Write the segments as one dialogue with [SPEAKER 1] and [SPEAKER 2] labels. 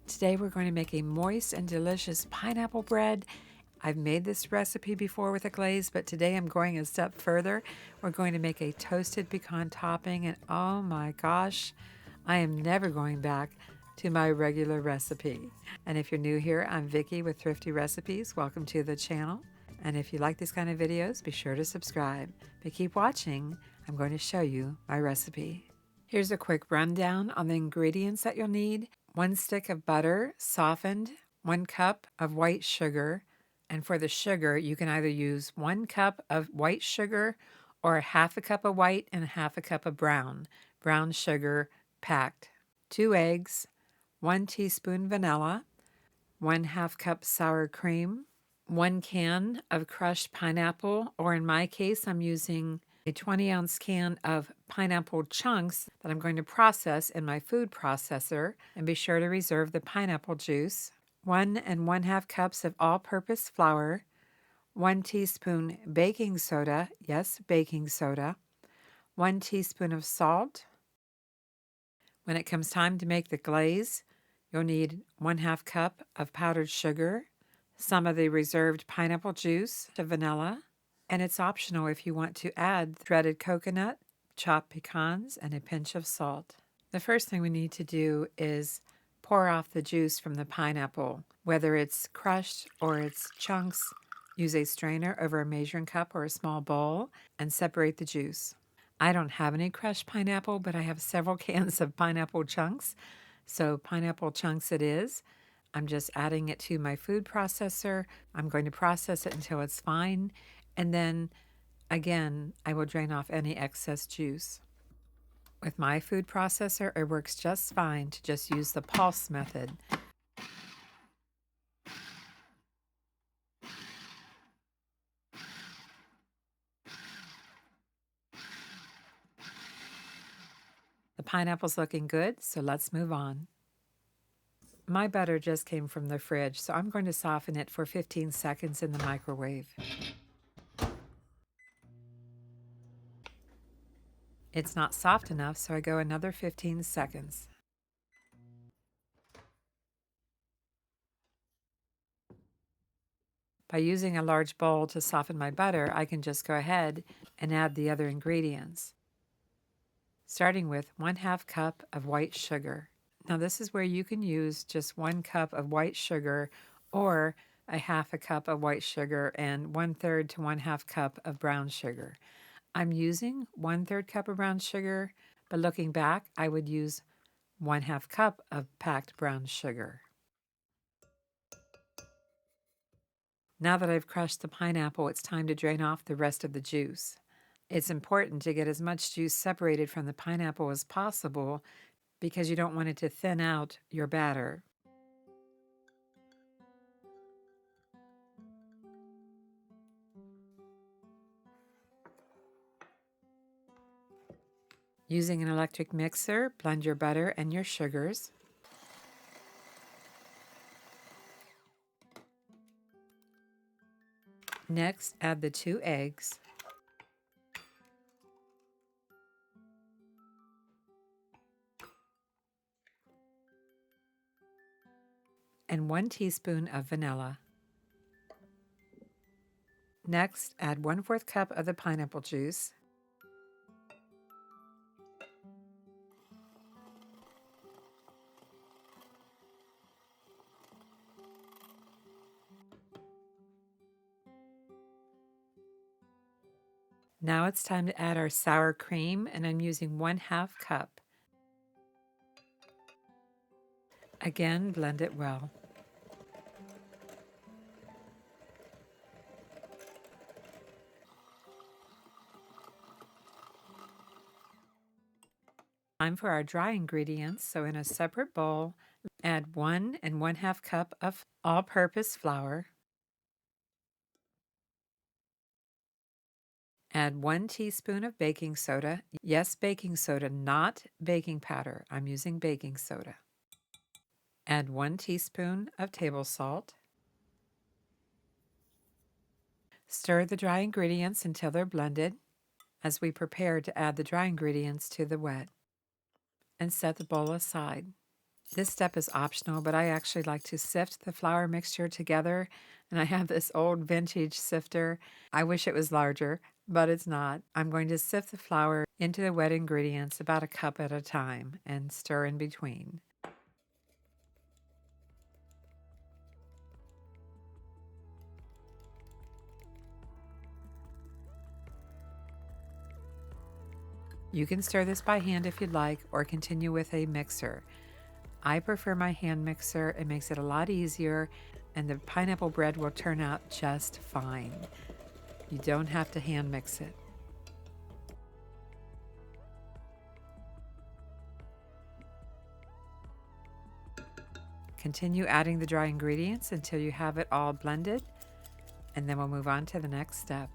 [SPEAKER 1] Today we're going to make a moist and delicious pineapple bread. I've made this recipe before with a glaze, but today I'm going a step further. We're going to make a toasted pecan topping, and oh my gosh, I am never going back to my regular recipe. And if you're new here, I'm Vicki with Thrifty Recipes. Welcome to the channel. And if you like these kind of videos, be sure to subscribe. But keep watching. I'm going to show you my recipe. Here's a quick rundown on the ingredients that you'll need. 1 stick of butter, softened, 1 cup of white sugar, and for the sugar, you can either use 1 cup of white sugar or half a cup of white and half a cup of brown sugar packed. 2 eggs, 1 teaspoon vanilla, 1/2 cup sour cream, 1 can of crushed pineapple, or in my case, I'm using a 20-ounce can of pineapple chunks that I'm going to process in my food processor, and be sure to reserve the pineapple juice. 1 1/2 cups of all-purpose flour, 1 teaspoon baking soda, yes, baking soda, 1 teaspoon of salt. When it comes time to make the glaze, you'll need 1/2 cup of powdered sugar, some of the reserved pineapple juice, the vanilla, and it's optional if you want to add shredded coconut, chopped pecans, and a pinch of salt. The first thing we need to do is pour off the juice from the pineapple. Whether it's crushed or it's chunks, use a strainer over a measuring cup or a small bowl and separate the juice. I don't have any crushed pineapple, but I have several cans of pineapple chunks, so pineapple chunks it is. I'm just adding it to my food processor. I'm going to process it until it's fine, and then again, I will drain off any excess juice. With my food processor, it works just fine to just use the pulse method. The pineapple's looking good, so let's move on. My butter just came from the fridge, so I'm going to soften it for 15 seconds in the microwave. It's not soft enough, so I go another 15 seconds. By using a large bowl to soften my butter, I can just go ahead and add the other ingredients, starting with 1/2 cup of white sugar. Now this is where you can use just 1 cup of white sugar or a half a cup of white sugar and 1/3 to 1/2 cup of brown sugar. I'm using 1/3 cup of brown sugar, but looking back, I would use 1/2 cup of packed brown sugar. Now that I've crushed the pineapple, it's time to drain off the rest of the juice. It's important to get as much juice separated from the pineapple as possible because you don't want it to thin out your batter. Using an electric mixer, blend your butter and your sugars. Next, add the 2 eggs. And 1 teaspoon of vanilla. Next, add 1/4 cup of the pineapple juice. Now it's time to add our sour cream, and I'm using 1/2 cup. Again, blend it well. Time for our dry ingredients, so in a separate bowl, add 1 1/2 cup of all-purpose flour. Add 1 teaspoon of baking soda. Yes, baking soda, not baking powder. I'm using baking soda. Add 1 teaspoon of table salt. Stir the dry ingredients until they're blended as we prepare to add the dry ingredients to the wet. And set the bowl aside. This step is optional, but I actually like to sift the flour mixture together, and I have this old vintage sifter. I wish it was larger, but it's not. I'm going to sift the flour into the wet ingredients about a cup at a time and stir in between. You can stir this by hand if you'd like, or continue with a mixer. I prefer my hand mixer. It makes it a lot easier, and the pineapple bread will turn out just fine. You don't have to hand mix it. Continue adding the dry ingredients until you have it all blended, and then we'll move on to the next step.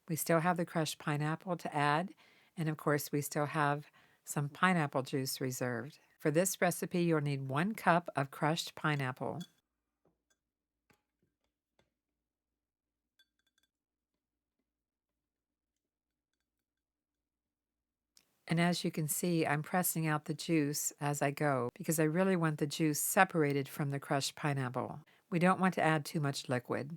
[SPEAKER 1] We still have the crushed pineapple to add, and of course we still have some pineapple juice reserved. For this recipe, you'll need 1 cup of crushed pineapple. And as you can see, I'm pressing out the juice as I go because I really want the juice separated from the crushed pineapple. We don't want to add too much liquid.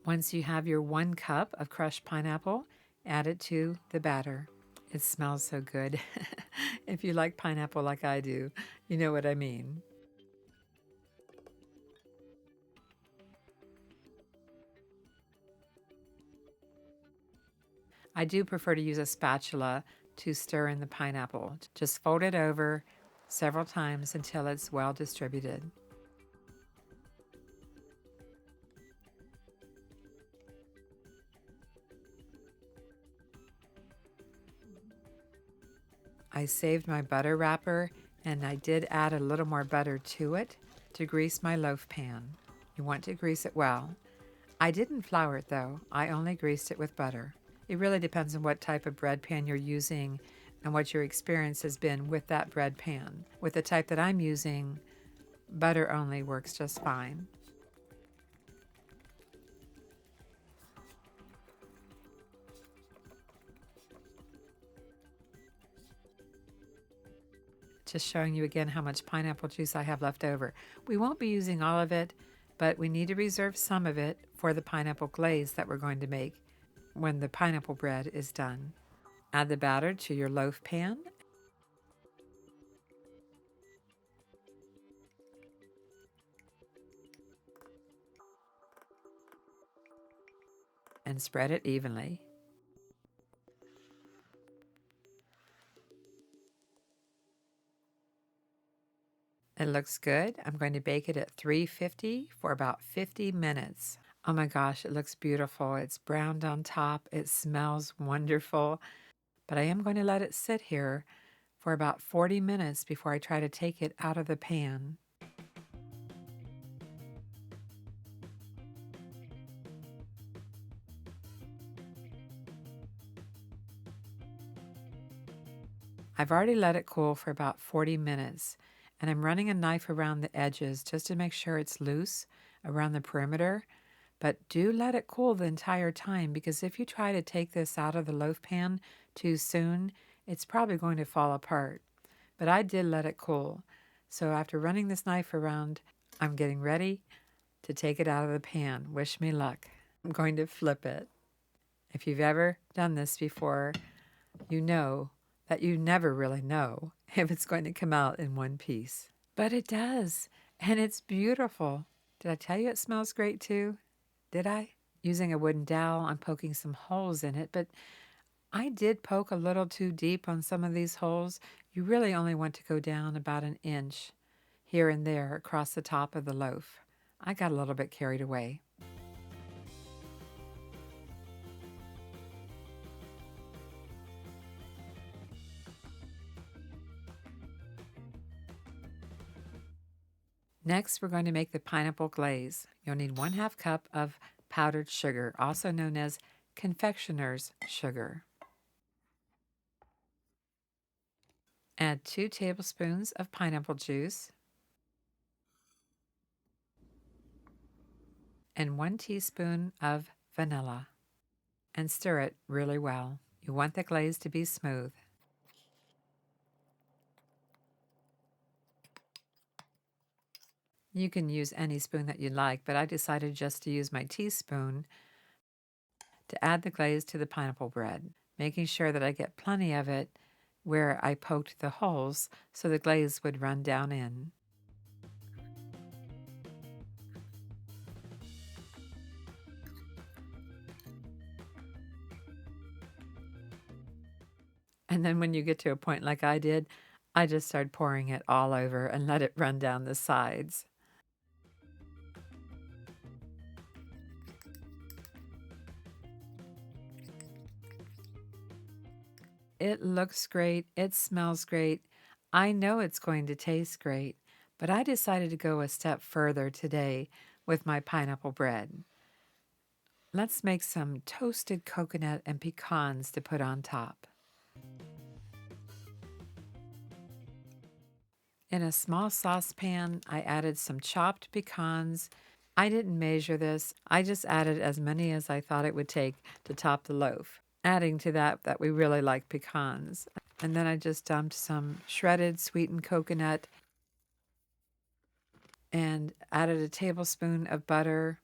[SPEAKER 1] Once you have your 1 cup of crushed pineapple, add it to the batter. It smells so good. If you like pineapple like I do, you know what I mean. I do prefer to use a spatula to stir in the pineapple. Just fold it over several times until it's well distributed. I saved my butter wrapper, and I did add a little more butter to it to grease my loaf pan. You want to grease it well. I didn't flour it though, I only greased it with butter. It really depends on what type of bread pan you're using and what your experience has been with that bread pan. With the type that I'm using, butter only works just fine. Just showing you again how much pineapple juice I have left over. We won't be using all of it, but we need to reserve some of it for the pineapple glaze that we're going to make when the pineapple bread is done. Add the batter to your loaf pan and spread it evenly. It looks good. I'm going to bake it at 350 for about 50 minutes. Oh my gosh, it looks beautiful. It's browned on top. It smells wonderful. But I am going to let it sit here for about 40 minutes before I try to take it out of the pan. I've already let it cool for about 40 minutes, and I'm running a knife around the edges just to make sure it's loose around the perimeter. But do let it cool the entire time, because if you try to take this out of the loaf pan too soon, it's probably going to fall apart. But I did let it cool. So after running this knife around, I'm getting ready to take it out of the pan. Wish me luck. I'm going to flip it. If you've ever done this before, you know that you never really know if it's going to come out in one piece. But it does, and it's beautiful. Did I tell you it smells great too? Did I? Using a wooden dowel, I'm poking some holes in it, but I did poke a little too deep on some of these holes. You really only want to go down about an inch here and there across the top of the loaf. I got a little bit carried away. Next, we're going to make the pineapple glaze. You'll need 1/2 cup of powdered sugar, also known as confectioner's sugar. Add 2 tablespoons of pineapple juice and 1 teaspoon of vanilla, and stir it really well. You want the glaze to be smooth. You can use any spoon that you like, but I decided just to use my teaspoon to add the glaze to the pineapple bread, making sure that I get plenty of it where I poked the holes so the glaze would run down in. And then when you get to a point like I did, I just started pouring it all over and let it run down the sides. It looks great. It smells great. I know it's going to taste great, but I decided to go a step further today with my pineapple bread. Let's make some toasted coconut and pecans to put on top. In a small saucepan, I added some chopped pecans. I didn't measure this. I just added as many as I thought it would take to top the loaf, adding to that we really like pecans. And then I just dumped some shredded sweetened coconut and added a tablespoon of butter.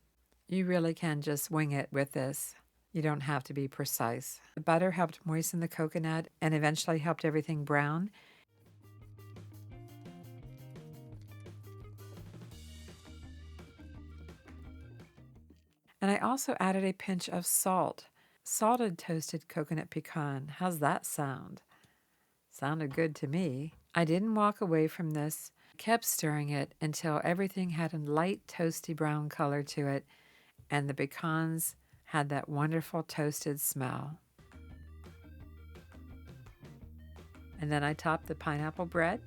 [SPEAKER 1] You really can just wing it with this. You don't have to be precise. The butter helped moisten the coconut and eventually helped everything brown. And I also added a pinch of salt. Salted toasted coconut pecan. How's that sound? Sounded good to me. I didn't walk away from this. Kept stirring it until everything had a light toasty brown color to it and the pecans had that wonderful toasted smell. And then I topped the pineapple bread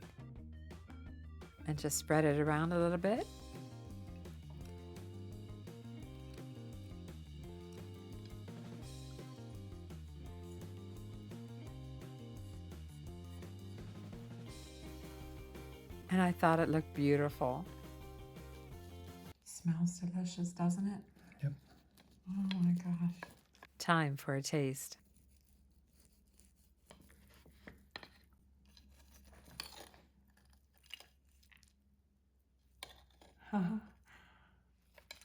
[SPEAKER 1] and just spread it around a little bit. And I thought it looked beautiful. Smells delicious, doesn't it?
[SPEAKER 2] Yep.
[SPEAKER 1] Oh my gosh. Time for a taste.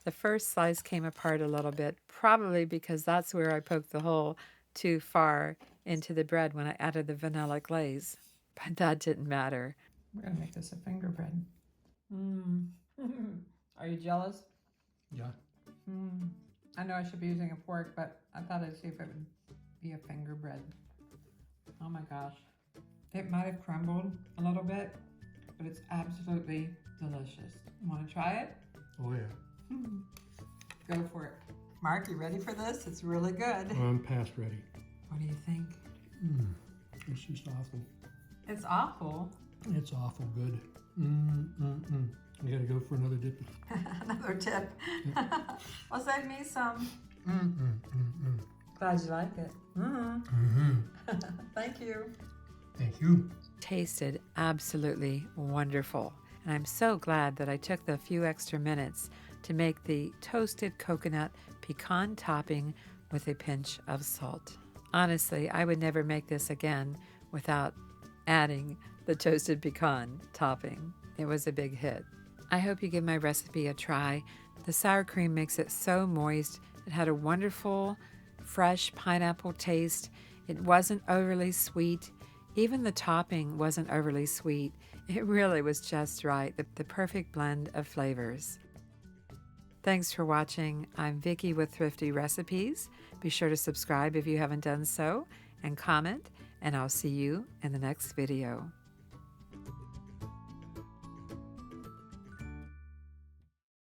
[SPEAKER 1] The first slice came apart a little bit, probably because that's where I poked the hole too far into the bread when I added the vanilla glaze. But that didn't matter. We're gonna make this a finger bread. Are you jealous?
[SPEAKER 2] Yeah.
[SPEAKER 1] I know I should be using a fork, but I thought I'd see if it would be a finger bread. Oh my gosh. It might have crumbled a little bit, but it's absolutely delicious. Want to try it?
[SPEAKER 2] Oh yeah.
[SPEAKER 1] Go for it. Mark, you ready for this? It's really good.
[SPEAKER 2] I'm past ready.
[SPEAKER 1] What do you think?
[SPEAKER 2] It's just awful.
[SPEAKER 1] It's awful.
[SPEAKER 2] It's awful good. I gotta go for another dip.
[SPEAKER 1] Another tip. Well, send me some. Glad you like it. Thank you.
[SPEAKER 2] Thank you.
[SPEAKER 1] Tasted absolutely wonderful. And I'm so glad that I took the few extra minutes to make the toasted coconut pecan topping with a pinch of salt. Honestly, I would never make this again without adding the toasted pecan topping. It was a big hit. I hope you give my recipe a try. The sour cream makes it so moist It had a wonderful, fresh pineapple taste. It wasn't overly sweet. Even the topping wasn't overly sweet. It really was just right, the perfect blend of flavors. Thanks for watching. I'm Vicki with Thrifty Recipes. Be sure to subscribe if you haven't done so, and comment, and I'll see you in the next video.